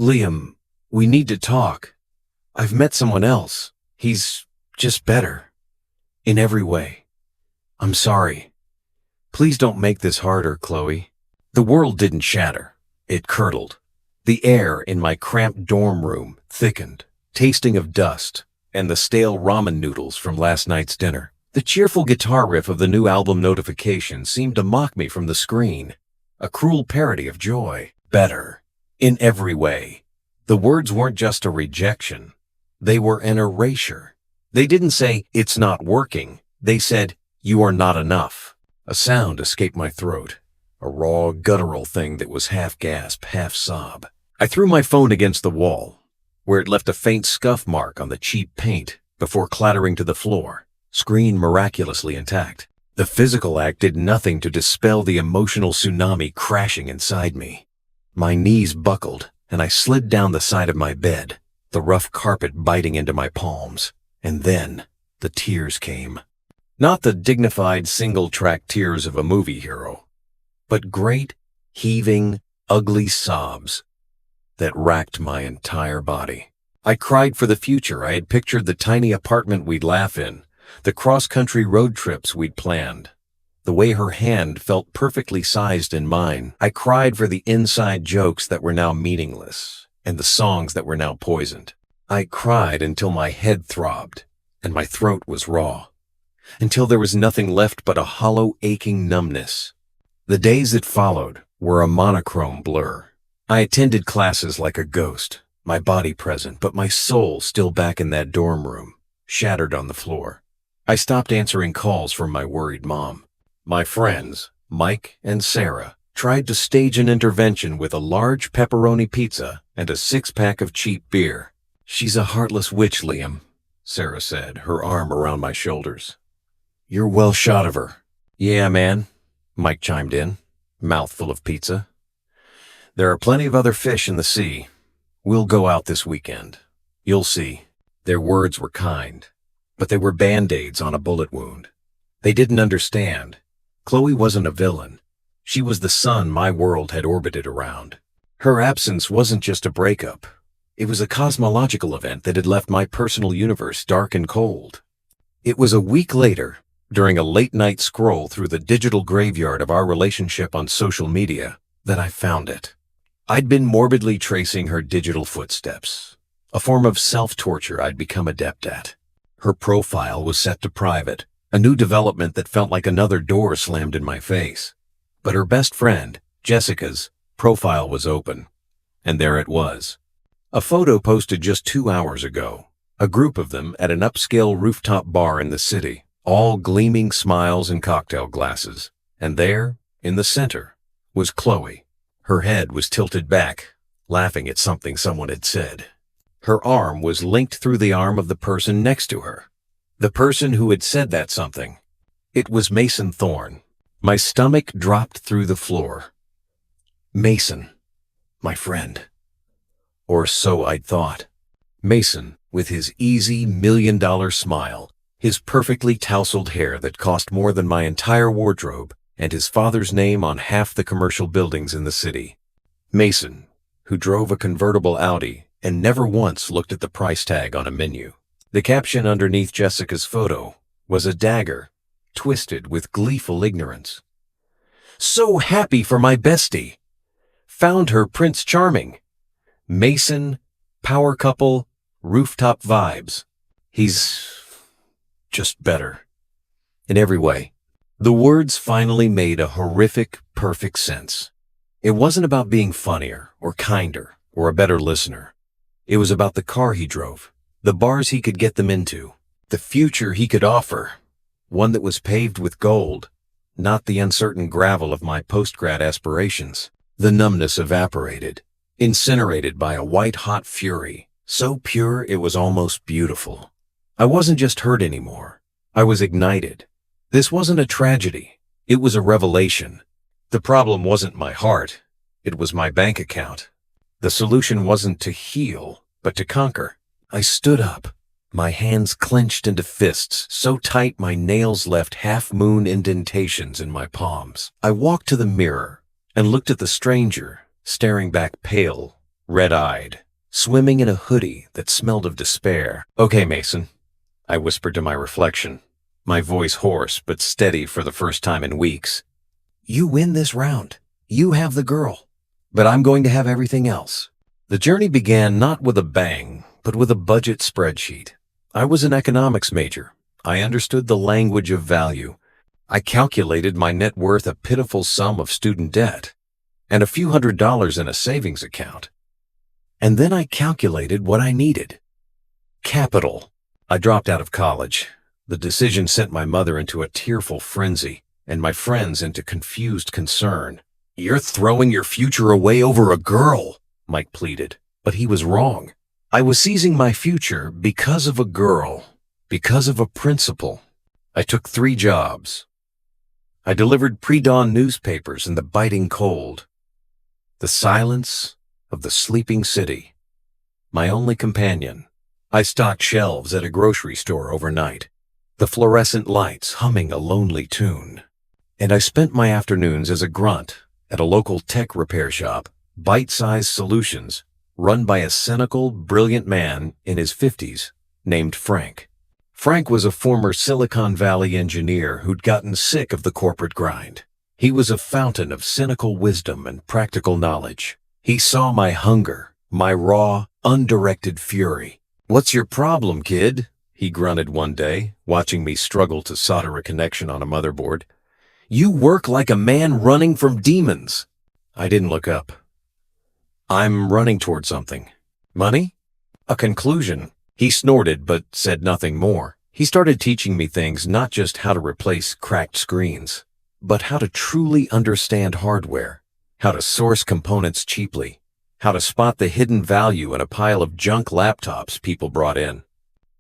Liam, we need to talk. I've met someone else. He's just better. In every way. I'm sorry. Please don't make this harder, Qley. The world didn't shatter. It curdled. The air in my cramped dorm room thickened, tasting of dust and the stale ramen noodles from last night's dinner. The cheerful guitar riff of the new album notification seemed to mock me from the screen. A cruel parody of joy. Better. In every way. The words weren't just a rejection. They were an erasure. They didn't say, "It's not working." They said, "You are not enough." A sound escaped my throat. A raw, guttural thing that was half gasp, half sob. I threw my phone against the wall, where it left a faint scuff mark on the cheap paint before clattering to the floor, screen miraculously intact. The physical act did nothing to dispel the emotional tsunami crashing inside me. My knees buckled, and I slid down the side of my bed, the rough carpet biting into my palms. And then the tears came. Not the dignified single-track tears of a movie hero, but great, heaving, ugly sobs that racked my entire body. I cried for the future. I had pictured the tiny apartment we'd laugh in, the cross-country road trips we'd planned, the way her hand felt perfectly sized in mine. I cried for the inside jokes that were now meaningless and the songs that were now poisoned. I cried until my head throbbed and my throat was raw, until there was nothing left but a hollow, aching numbness. The days that followed were a monochrome blur. I attended classes like a ghost, my body present, but my soul still back in that dorm room, shattered on the floor. I stopped answering calls from my worried mom. My friends, Mike and Sarah, tried to stage an intervention with a large pepperoni pizza and a 6-pack of cheap beer. "She's a heartless witch, Liam," Sarah said, her arm around my shoulders. "You're well shot of her." "Yeah, man," Mike chimed in, mouthful of pizza. "There are plenty of other fish in the sea. We'll go out this weekend. You'll see." Their words were kind, but they were band-aids on a bullet wound. They didn't understand. Qley wasn't a villain. She was the sun my world had orbited around. Her absence wasn't just a breakup. It was a cosmological event that had left my personal universe dark and cold. It was a week later, during a late-night scroll through the digital graveyard of our relationship on social media, that I found it. I'd been morbidly tracing her digital footsteps, a form of self-torture I'd become adept at. Her profile was set to private, a new development that felt like another door slammed in my face. But her best friend, Jessica's, profile was open, and there it was. A photo posted just 2 hours ago, a group of them at an upscale rooftop bar in the city, all gleaming smiles and cocktail glasses. And there, in the center, was Qley. Her head was tilted back, laughing at something someone had said. Her arm was linked through the arm of the person next to her, the person who had said that something. It was Mason Thorne. My stomach dropped through the floor. Mason, my friend. Or so I'd thought. Mason, with his easy $1,000,000 smile, his perfectly tousled hair that cost more than my entire wardrobe, and his father's name on half the commercial buildings in the city. Mason, who drove a convertible Audi and never once looked at the price tag on a menu. The caption underneath Jessica's photo was a dagger, twisted with gleeful ignorance. "So happy for my bestie. Found her Prince Charming. Mason, power couple, rooftop vibes. He's just better. In every way." The words finally made a horrific, perfect sense. It wasn't about being funnier or kinder or a better listener. It was about the car he drove, the bars he could get them into, the future he could offer, one that was paved with gold, not the uncertain gravel of my post-grad aspirations. The numbness evaporated, incinerated by a white-hot fury, so pure it was almost beautiful. I wasn't just hurt anymore. I was ignited. This wasn't a tragedy. It was a revelation. The problem wasn't my heart. It was my bank account. The solution wasn't to heal, but to conquer. I stood up, my hands clenched into fists so tight my nails left half-moon indentations in my palms. I walked to the mirror and looked at the stranger, staring back pale, red-eyed, swimming in a hoodie that smelled of despair. "Okay, Mason," I whispered to my reflection, my voice hoarse but steady for the first time in weeks. "You win this round. You have the girl. But I'm going to have everything else." The journey began not with a bang, but with a budget spreadsheet. I was an economics major. I understood the language of value. I calculated my net worth, a pitiful sum of student debt, and a few $100s in a savings account. And then I calculated what I needed. Capital. I dropped out of college. The decision sent my mother into a tearful frenzy, and my friends into confused concern. "You're throwing your future away over a girl," Mike pleaded, but he was wrong. I was seizing my future because of a girl, because of a principle. I took 3 jobs. I delivered pre-dawn newspapers in the biting cold. The silence of the sleeping city, my only companion. I stocked shelves at a grocery store overnight, the fluorescent lights humming a lonely tune. And I spent my afternoons as a grunt at a local tech repair shop, bite-sized solutions, run by a cynical, brilliant man in his 50s named Frank. Frank was a former Silicon Valley engineer who'd gotten sick of the corporate grind. He was a fountain of cynical wisdom and practical knowledge. He saw my hunger, my raw, undirected fury. "What's your problem, kid?" he grunted one day, watching me struggle to solder a connection on a motherboard. "You work like a man running from demons." I didn't look up. "I'm running toward something." "Money?" "A conclusion." He snorted but said nothing more. He started teaching me things, not just how to replace cracked screens, but how to truly understand hardware, how to source components cheaply, how to spot the hidden value in a pile of junk laptops people brought in.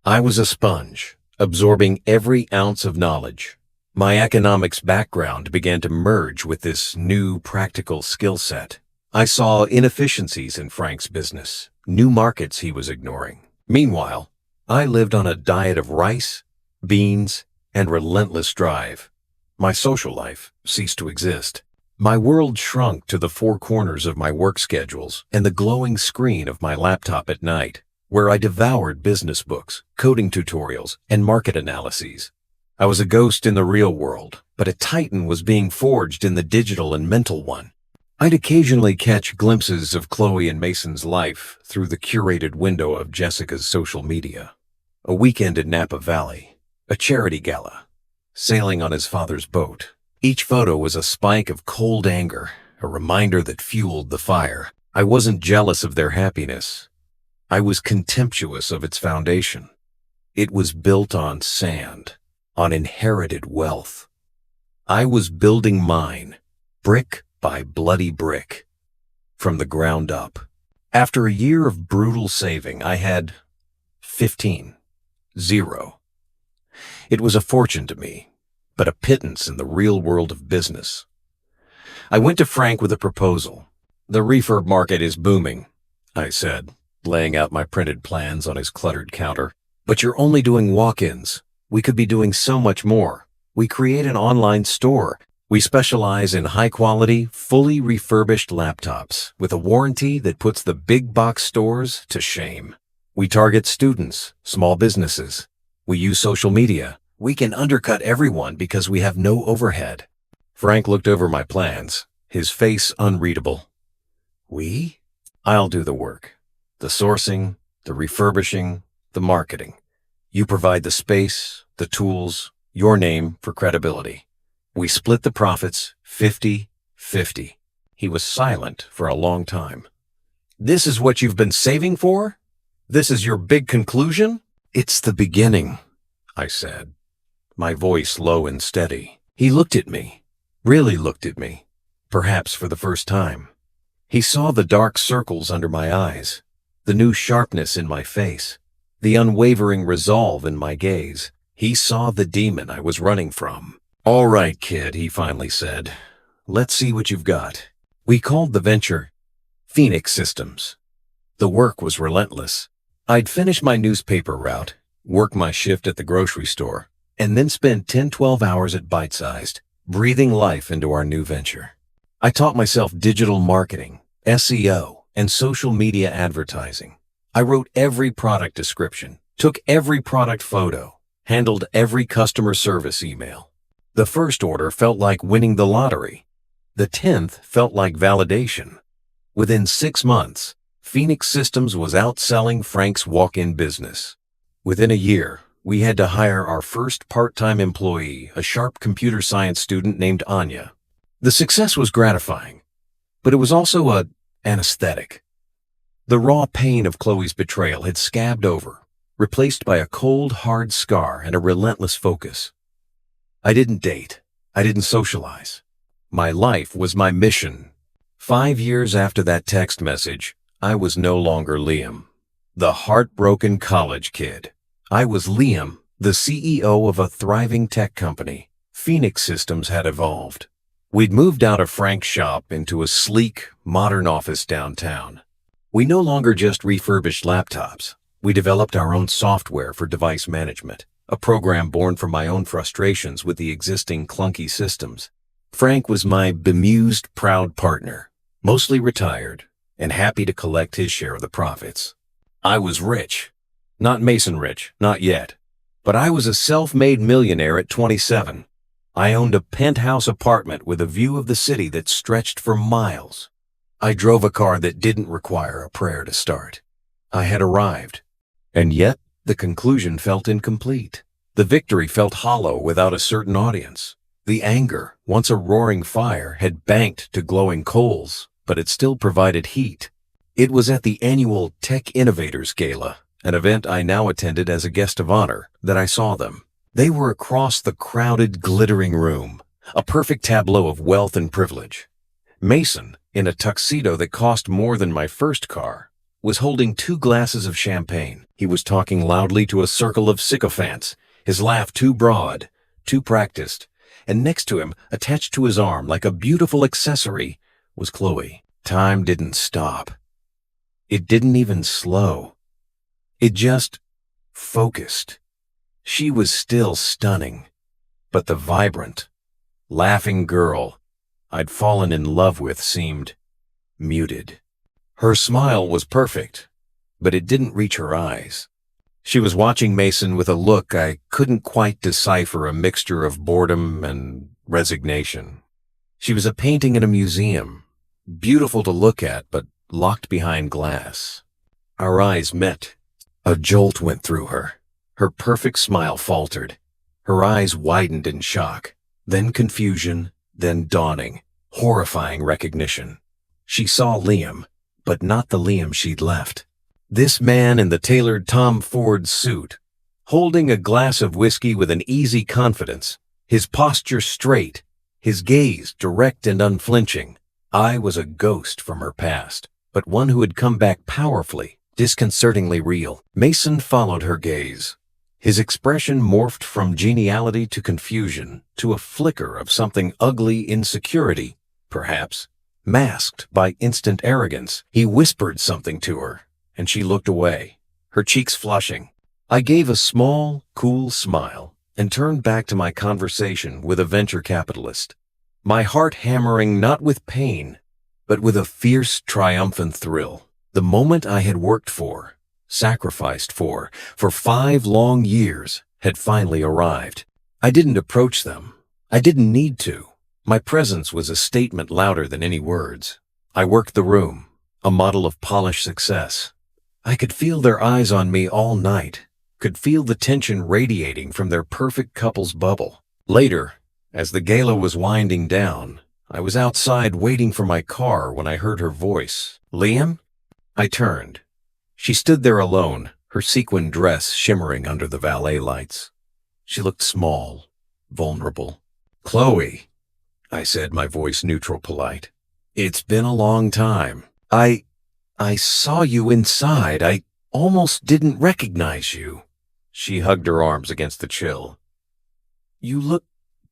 I was a sponge, absorbing every ounce of knowledge. My economics background began to merge with this new practical skill set. I saw inefficiencies in Frank's business, new markets he was ignoring. Meanwhile, I lived on a diet of rice, beans, and relentless drive. My social life ceased to exist. My world shrunk to the 4 corners of my work schedules and the glowing screen of my laptop at night, where I devoured business books, coding tutorials, and market analyses. I was a ghost in the real world, but a titan was being forged in the digital and mental one. I'd occasionally catch glimpses of Qley and Mason's life through the curated window of Jessica's social media. A weekend in Napa Valley, a charity gala, sailing on his father's boat. Each photo was a spike of cold anger, a reminder that fueled the fire. I wasn't jealous of their happiness. I was contemptuous of its foundation. It was built on sand, on inherited wealth. I was building mine, brick by bloody brick, from the ground up. After a year of brutal saving, I had 0. It was a fortune to me, but a pittance in the real world of business. I went to Frank with a proposal. "The refurb market is booming," I said, laying out my printed plans on his cluttered counter. "But you're only doing walk-ins. We could be doing so much more. We create an online store. We specialize in high-quality, fully refurbished laptops with a warranty that puts the big box stores to shame. We target students, small businesses. We use social media. We can undercut everyone because we have no overhead." Frank looked over my plans, his face unreadable. "We? I'll do the work. The sourcing, the refurbishing, the marketing. You provide the space, the tools, your name for credibility. We split the profits 50-50. He was silent for a long time. "This is what you've been saving for? This is your big conclusion?" "It's the beginning," I said, my voice low and steady. He looked at me, really looked at me, perhaps for the first time. He saw the dark circles under my eyes, the new sharpness in my face, the unwavering resolve in my gaze. He saw the demon I was running from. "All right, kid," he finally said. "Let's see what you've got." We called the venture Phoenix Systems. The work was relentless. I'd finish my newspaper route, work my shift at the grocery store, and then spend 10-12 hours at Bite-Sized, breathing life into our new venture. I taught myself digital marketing, SEO, and social media advertising. I wrote every product description, took every product photo, handled every customer service email. The first order felt like winning the lottery. The 10th felt like validation. Within 6 months, Phoenix Systems was outselling Frank's walk-in business. Within a year, we had to hire our first part-time employee, a sharp computer science student named Anya. The success was gratifying, but it was also an anesthetic. The raw pain of Qley's betrayal had scabbed over, replaced by a cold, hard scar and a relentless focus. I didn't date. I didn't socialize. My life was my mission. 5 years after that text message, I was no longer Liam, the heartbroken college kid. I was Liam, the CEO of a thriving tech company. Phoenix Systems had evolved. We'd moved out of Frank's shop into a sleek, modern office downtown. We no longer just refurbished laptops. We developed our own software for device management, a program born from my own frustrations with the existing clunky systems. Frank was my bemused, proud partner, mostly retired and happy to collect his share of the profits. I was rich. Not Mason rich, not yet. But I was a self-made millionaire at 27. I owned a penthouse apartment with a view of the city that stretched for miles. I drove a car that didn't require a prayer to start. I had arrived. And yet, the conclusion felt incomplete. The victory felt hollow without a certain audience. The anger, once a roaring fire, had banked to glowing coals, but it still provided heat. It was at the annual Tech Innovators Gala, an event I now attended as a guest of honor, that I saw them. They were across the crowded, glittering room, a perfect tableau of wealth and privilege. Mason, in a tuxedo that cost more than my first car, was holding 2 glasses of champagne. He was talking loudly to a circle of sycophants, his laugh too broad, too practiced, and next to him, attached to his arm like a beautiful accessory, was Qley. Time didn't stop. It didn't even slow. It just focused. She was still stunning, but the vibrant, laughing girl I'd fallen in love with seemed muted. Her smile was perfect, but it didn't reach her eyes. She was watching Mason with a look I couldn't quite decipher, a mixture of boredom and resignation. She was a painting in a museum, beautiful to look at, but locked behind glass. Our eyes met. A jolt went through her. Her perfect smile faltered. Her eyes widened in shock, then confusion, then dawning, horrifying recognition. She saw Liam, but not the Liam she'd left. This man in the tailored Tom Ford suit, holding a glass of whiskey with an easy confidence, his posture straight, his gaze direct and unflinching. I was a ghost from her past, but one who had come back powerfully, disconcertingly real. Mason followed her gaze. His expression morphed from geniality to confusion, to a flicker of something ugly, insecurity, perhaps, masked by instant arrogance. He whispered something to her, and she looked away, her cheeks flushing. I gave a small, cool smile and turned back to my conversation with a venture capitalist, my heart hammering not with pain, but with a fierce, triumphant thrill. The moment I had worked for, sacrificed for 5 long years, had finally arrived. I didn't approach them. I didn't need to. My presence was a statement louder than any words. I worked the room, a model of polished success. I could feel their eyes on me all night, could feel the tension radiating from their perfect couple's bubble. Later, as the gala was winding down, I was outside waiting for my car when I heard her voice. "Liam?" I turned. She stood there alone, her sequin dress shimmering under the valet lights. She looked small, vulnerable. "Qley," I said, my voice neutral, polite. "It's been a long time. I saw you inside. I almost didn't recognize you." She hugged her arms against the chill. "You look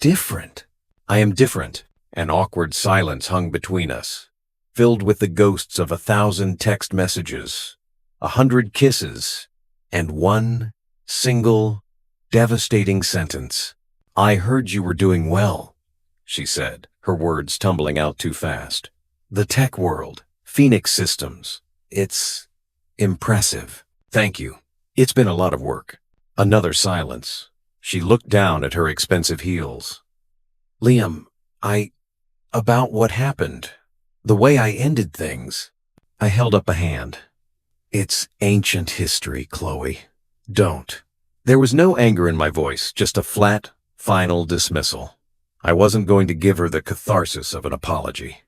different." "I am different." An awkward silence hung between us, filled with the ghosts of 1,000 text messages, 100 kisses, and one single, devastating sentence. "I heard you were doing well," she said, her words tumbling out too fast. "The tech world, Phoenix Systems. It's impressive. Thank you. It's been a lot of work. Another silence. She looked down at her expensive heels. Liam, about what happened. The way I ended things. I held up a hand. It's ancient history, Qley. Don't. There was no anger in my voice, just a flat, final dismissal. I wasn't going to give her the catharsis of an apology.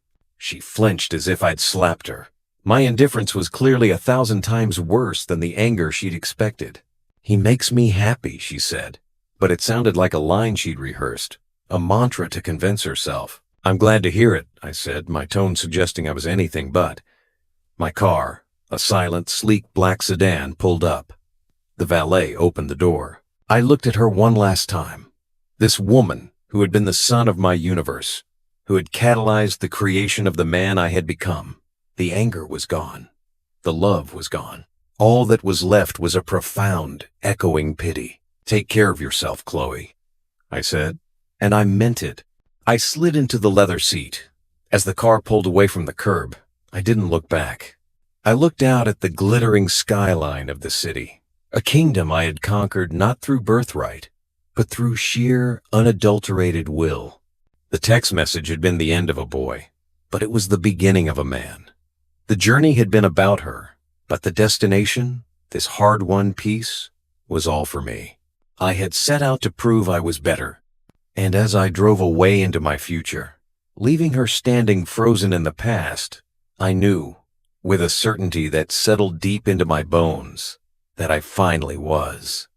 She flinched as if I'd slapped her. My indifference was clearly 1,000 times worse than the anger she'd expected. He makes me happy, she said, but it sounded like a line she'd rehearsed, a mantra to convince herself. I'm glad to hear it, I said, my tone suggesting I was anything but. My car, a silent, sleek black sedan, pulled up. The valet opened the door. I looked at her one last time. This woman who had been the sun of my universe, who had catalyzed the creation of the man I had become. The anger was gone. The love was gone. All that was left was a profound, echoing pity. Take care of yourself, Qley, I said, and I meant it. I slid into the leather seat. As the car pulled away from the curb, I didn't look back. I looked out at the glittering skyline of the city, a kingdom I had conquered not through birthright, but through sheer, unadulterated will. The text message had been the end of a boy, but it was the beginning of a man. The journey had been about her, but the destination, this hard-won peace, was all for me. I had set out to prove I was better, and as I drove away into my future, leaving her standing frozen in the past, I knew, with a certainty that settled deep into my bones, that I finally was.